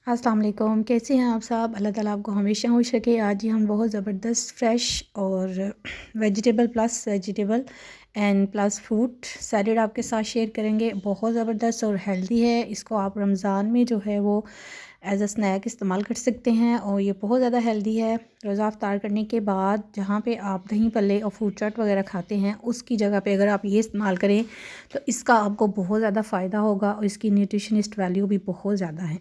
अस्सलाम वालेकुम, कैसे हैं आप सब। अल्लाह ताला आपको हमेशा खुश रखे। आज ही हम बहुत ज़बरदस्त फ्रेश और vegetable and plus fruit salad आपके साथ शेयर करेंगे। बहुत ज़बरदस्त और हेल्दी है। इसको आप रमज़ान में जो है वो एज अ स्नैक इस्तेमाल कर सकते हैं और ये बहुत ज़्यादा हेल्दी है। रोज़ा इफ्तार करने के बाद जहाँ पे आप दही भल्ले और फ्रूट चाट वगैरह खाते हैं उसकी जगह पे अगर आप ये इस्तेमाल करें तो इसका आपको बहुत ज़्यादा फ़ायदा होगा और इसकी न्यूट्रिशनिस्ट वैल्यू भी बहुत ज़्यादा है।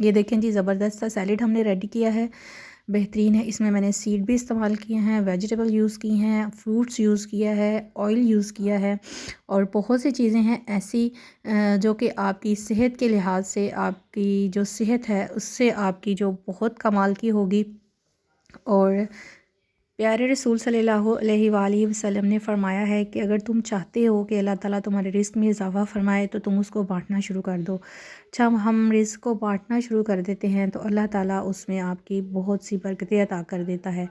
ये देखें जी, ज़बरदस्त सा सैलेड हमने रेडी किया है, बेहतरीन है। इसमें मैंने सीड भी इस्तेमाल किए हैं, वेजिटेबल यूज़ की हैं, फ्रूट्स यूज़ किया है, ऑयल यूज़ किया है और बहुत सी चीज़ें हैं ऐसी जो कि आपकी सेहत के लिहाज से, आपकी जो सेहत है उससे आपकी जो बहुत कमाल की होगी। और प्यारे रसूल सल्लल्लाहु अलैहि वसल्लम ने फ़रमाया है कि अगर तुम चाहते हो कि अल्लाह ताला तुम्हारे रिज़्क़ में इजाफ़ा फ़रमाए तो तुम उसको बाँटना शुरू कर दो। जब हम रिज़्क़ को बाँटना शुरू कर देते हैं तो अल्लाह ताला उसमें आपकी बहुत सी बरकतें अता कर देता है।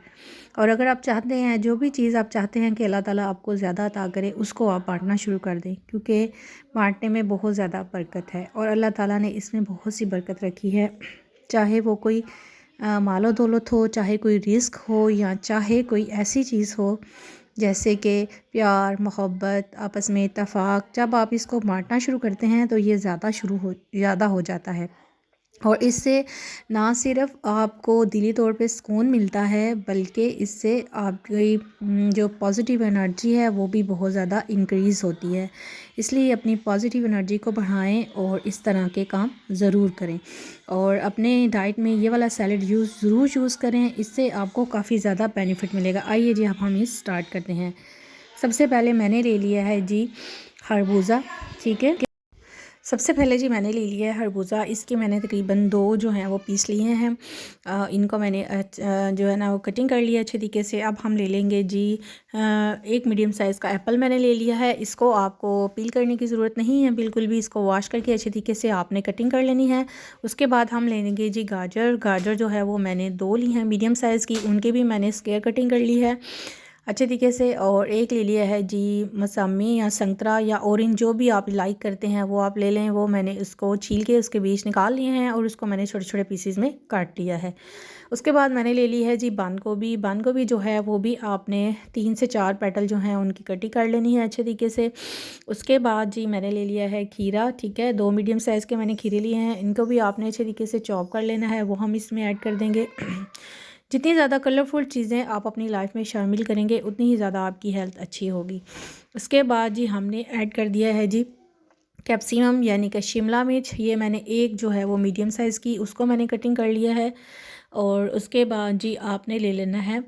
और अगर आप चाहते हैं, जो भी चीज़ आप चाहते हैं कि अल्लाह ताला आपको ज़्यादा अता करे, उसको आप बाँटना शुरू कर दें, क्योंकि बाँटने में बहुत ज़्यादा बरकत है और अल्लाह ताला ने इसमें बहुत सी बरकत रखी है। चाहे वो कोई मालो दौलत हो, चाहे कोई रिस्क हो या चाहे कोई ऐसी चीज़ हो जैसे कि प्यार मोहब्बत, आपस में इत्तेफाक, जब आप इसको बांटना शुरू करते हैं तो ये ज़्यादा हो जाता है। और इससे ना सिर्फ़ आपको दिली तौर पे सुकून मिलता है बल्कि इससे आपकी जो पॉज़िटिव एनर्जी है वो भी बहुत ज़्यादा इंक्रीज़ होती है। इसलिए अपनी पॉज़िटिव एनर्जी को बढ़ाएं और इस तरह के काम ज़रूर करें और अपने डाइट में ये वाला सैलेड ज़रूर यूज़ करें। इससे आपको काफ़ी ज़्यादा बेनिफिट मिलेगा। आइए जी, अब हम इस स्टार्ट करते हैं। सबसे पहले मैंने ले लिया है जी खरबूजा, ठीक है। सबसे पहले जी मैंने ले लिया है खरबूजा। इसके मैंने तकरीबन 2 जो हैं वो पीस लिए हैं। इनको मैंने जो है ना वो कटिंग कर लिया अच्छे तरीके से। अब हम ले लेंगे जी एक मीडियम साइज़ का एप्पल मैंने ले लिया है। इसको आपको पील करने की ज़रूरत नहीं है बिल्कुल भी। इसको वॉश करके अच्छे तरीके से आपने कटिंग कर लेनी है। उसके बाद हम लेंगे जी गाजर जो है वो मैंने 2 ली हैं मीडियम साइज़ की। उनकी भी मैंने स्क्वायर कटिंग कर ली है अच्छे तरीके से। और एक ले लिया है जी मौसमी या संतरा या ऑरेंज, जो भी आप लाइक करते हैं वो आप ले लें। वो मैंने उसको छील के उसके बीज निकाल लिए हैं और उसको मैंने छोटे छोटे पीसीज में काट लिया है। उसके बाद मैंने ले ली है जी बंद गोभी जो है वो भी आपने 3 से 4 पेटल जो हैं उनकी कटिंग कर लेनी है अच्छे तरीके से। उसके बाद जी मैंने ले लिया है खीरा, ठीक है। 2 मीडियम साइज़ के मैंने खीरे लिए हैं। इनको भी आपने अच्छे तरीके से चॉप कर लेना है, वो हम इसमें ऐड कर देंगे। जितनी ज़्यादा कलरफुल चीज़ें आप अपनी लाइफ में शामिल करेंगे उतनी ही ज़्यादा आपकी हेल्थ अच्छी होगी। उसके बाद जी हमने ऐड कर दिया है जी कैप्सिकम यानी कि शिमला मिर्च। ये मैंने एक जो है वो मीडियम साइज़ की उसको मैंने कटिंग कर लिया है। और उसके बाद जी आपने ले लेना है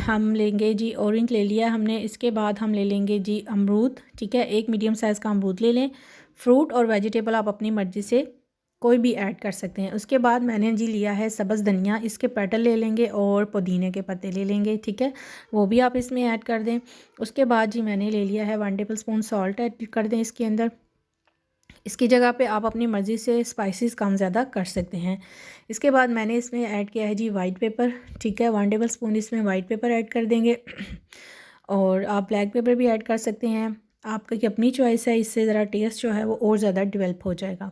हम लेंगे जी ऑरेंज ले लिया हमने। इसके बाद हम ले लेंगे जी अमरूद, ठीक है। एक मीडियम साइज़ का अमरूद ले लें। फ्रूट और वेजिटेबल आप अपनी मर्ज़ी से कोई भी ऐड कर सकते हैं। उसके बाद मैंने जी लिया है सब्ज़ धनिया, इसके पेटल ले लेंगे और पुदीने के पत्ते ले लेंगे, ठीक है। वो भी आप इसमें ऐड कर दें। उसके बाद जी मैंने ले लिया है 1 टेबल स्पून सॉल्ट ऐड कर दें इसके अंदर। इसकी जगह पे आप अपनी मर्ज़ी से स्पाइसेस कम ज़्यादा कर सकते हैं। इसके बाद मैंने इसमें ऐड किया है जी वाइट पेपर, ठीक है। 1 टेबल स्पून इसमें वाइट पेपर ऐड कर देंगे और आप ब्लैक पेपर भी ऐड कर सकते हैं, आपकी अपनी चॉइस है। इससे ज़रा टेस्ट जो है वो और ज़्यादा डेवलप हो जाएगा।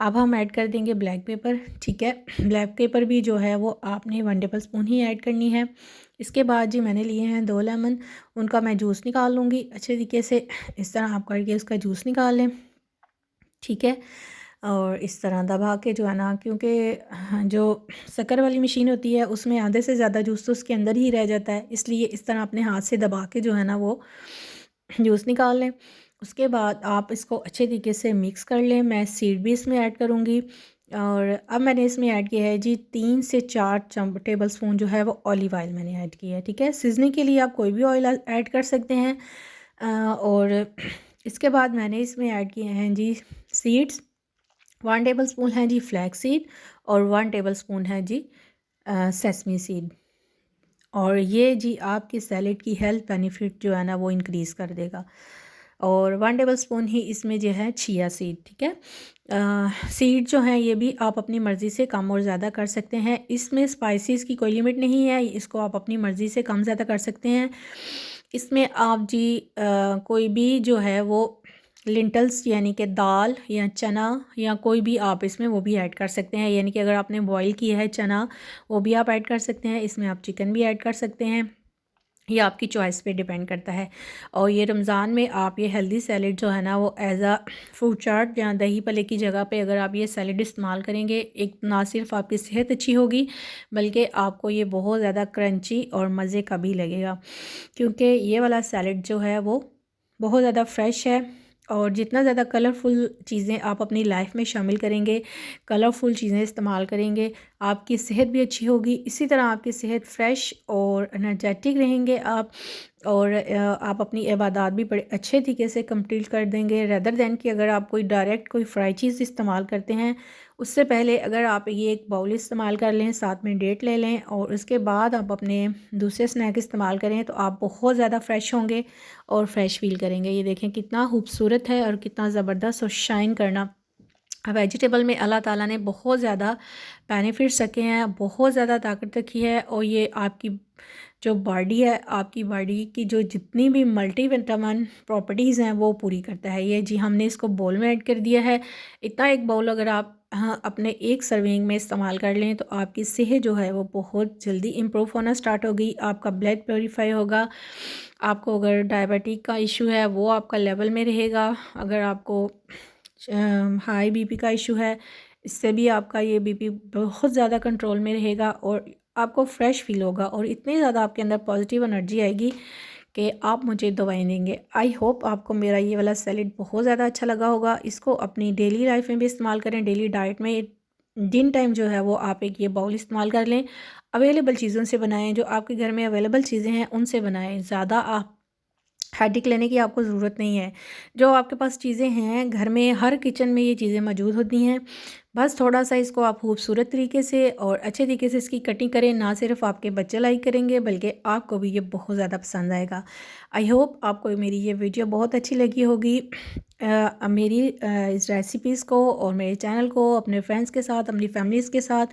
अब हम ऐड कर देंगे ब्लैक पेपर, ठीक है। ब्लैक पेपर भी जो है वो आपने 1 टेबल स्पून ही ऐड करनी है। इसके बाद जी मैंने लिए हैं 2 लेमन, उनका मैं जूस निकाल लूँगी अच्छे तरीके से। इस तरह आप करके उसका जूस निकाल लें, ठीक है। और इस तरह दबा के जो है ना, क्योंकि जो शक्कर वाली मशीन होती है उसमें आधे से ज़्यादा जूस तो उसके अंदर ही रह जाता है, इसलिए इस तरह अपने हाथ से दबा के जो है ना वो जूस निकाल लें। उसके बाद आप इसको अच्छे तरीके से मिक्स कर लें। मैं सीड भी इसमें ऐड करूँगी। और अब मैंने इसमें ऐड किया है जी 3 से 4 टेबल स्पून जो है वो ऑलिव ऑयल मैंने ऐड किया है, ठीक है। सीजनिंग के लिए आप कोई भी ऑयल ऐड कर सकते हैं। और इसके बाद मैंने इसमें ऐड किए हैं जी सीड्स। 1 टेबल स्पून है जी फ्लैक्स सीड और 1 टेबल स्पून है जी सेसमी सीड। और ये जी आपकी सैलेड की हेल्थ बेनिफिट जो है ना वो इंक्रीज़ कर देगा। और 1 टेबल स्पून ही इसमें जो है चिया सीड, ठीक है। सीड जो हैं ये भी आप अपनी मर्ज़ी से कम और ज़्यादा कर सकते हैं। इसमें स्पाइसेस की कोई लिमिट नहीं है, इसको आप अपनी मर्ज़ी से कम ज़्यादा कर सकते हैं। इसमें आप जी कोई भी जो है वो लिंटल्स यानी कि दाल या चना या कोई भी आप इसमें वो भी ऐड कर सकते हैं, यानी कि अगर आपने बॉईल किया है चना वो भी आप ऐड कर सकते हैं, इसमें आप चिकन भी ऐड कर सकते हैं, ये आपकी चॉइस पे डिपेंड करता है। और ये रमज़ान में आप ये हेल्दी सैलड जो है ना वो एज अ फ्रूट चाट या दही भल्ले की जगह पे अगर आप ये सैलड इस्तेमाल करेंगे, एक ना सिर्फ आपकी सेहत अच्छी होगी बल्कि आपको ये बहुत ज़्यादा क्रंची और मज़े का भी लगेगा, क्योंकि ये वाला सैलड जो है वो बहुत ज़्यादा फ्रेश है। और जितना ज़्यादा कलरफुल चीज़ें आप अपनी लाइफ में शामिल करेंगे, कलरफुल चीज़ें इस्तेमाल करेंगे, आपकी सेहत भी अच्छी होगी। इसी तरह आपकी सेहत फ्रेश और एनर्जेटिक रहेंगे आप, और आप अपनी इबादत भी बड़े अच्छे तरीके से कंप्लीट कर देंगे, रेदर दैन कि अगर आप कोई डायरेक्ट कोई फ्राई चीज़ इस्तेमाल करते हैं। उससे पहले अगर आप ये एक बाउल इस्तेमाल कर लें, साथ में डेट ले लें और उसके बाद आप अपने दूसरे स्नैक इस्तेमाल करें, तो आप बहुत ज़्यादा फ्रेश होंगे और फ्रेश फील करेंगे। ये देखें कितना खूबसूरत है और कितना ज़बरदस्त और शाइन करना। वेजिटेबल में अल्लाह ताला ने बहुत ज़्यादा बेनिफिट्स रखे हैं, बहुत ज़्यादा ताकत रखी है, और ये आपकी जो बॉडी है, आपकी बॉडी की जो जितनी भी मल्टी विटामिन प्रॉपर्टीज़ हैं वो पूरी करता है ये जी। हमने इसको बाउल में ऐड कर दिया है। इतना एक बाउल अगर आप हाँ अपने एक सर्विंग में इस्तेमाल कर लें तो आपकी सेहत जो है वो बहुत जल्दी इम्प्रूव होना स्टार्ट होगी, आपका ब्लड प्योरीफाई होगा, आपको अगर डायबिटीज़ का इशू है वो आपका लेवल में रहेगा, अगर आपको हाई बीपी का इशू है इससे भी आपका ये बीपी बहुत ज़्यादा कंट्रोल में रहेगा और आपको फ्रेश फील होगा और इतनी ज़्यादा आपके अंदर पॉजिटिव एनर्जी आएगी कि आप मुझे दवाएं देंगे। आई होप आपको मेरा ये वाला सैलेड बहुत ज़्यादा अच्छा लगा होगा। इसको अपनी डेली लाइफ में भी इस्तेमाल करें, डेली डाइट में दिन टाइम जो है वो आप एक ये बाउल इस्तेमाल कर लें। अवेलेबल चीज़ों से बनाएं, जो आपके घर में अवेलेबल चीज़ें हैं उनसे बनाएं, ज़्यादा आप हेडेक लेने की आपको ज़रूरत नहीं है। जो आपके पास चीज़ें हैं घर में, हर किचन में ये चीज़ें मौजूद होती हैं, बस थोड़ा सा इसको आप खूबसूरत तरीके से और अच्छे तरीके से इसकी कटिंग करें। ना सिर्फ आपके बच्चे लाइक करेंगे बल्कि आपको भी ये बहुत ज़्यादा पसंद आएगा। आई होप आपको मेरी ये वीडियो बहुत अच्छी लगी होगी। मेरी इस रेसिपीज़ को और मेरे चैनल को अपने फ्रेंड्स के साथ, अपनी फैमिलीज़ के साथ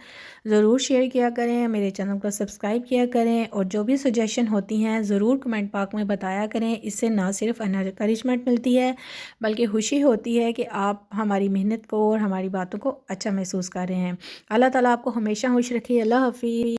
ज़रूर शेयर किया करें, मेरे चैनल को सब्सक्राइब किया करें और जो भी सजेशन होती हैं ज़रूर कमेंट बॉक्स में बताया करें। इससे ना सिर्फ एनकरेजमेंट मिलती है बल्कि खुशी होती है कि आप हमारी मेहनत को और हमारी बातों को अच्छा महसूस कर रहे हैं। अल्लाह ताला आपको हमेशा खुश रखे। अल्लाह हाफ़िज़।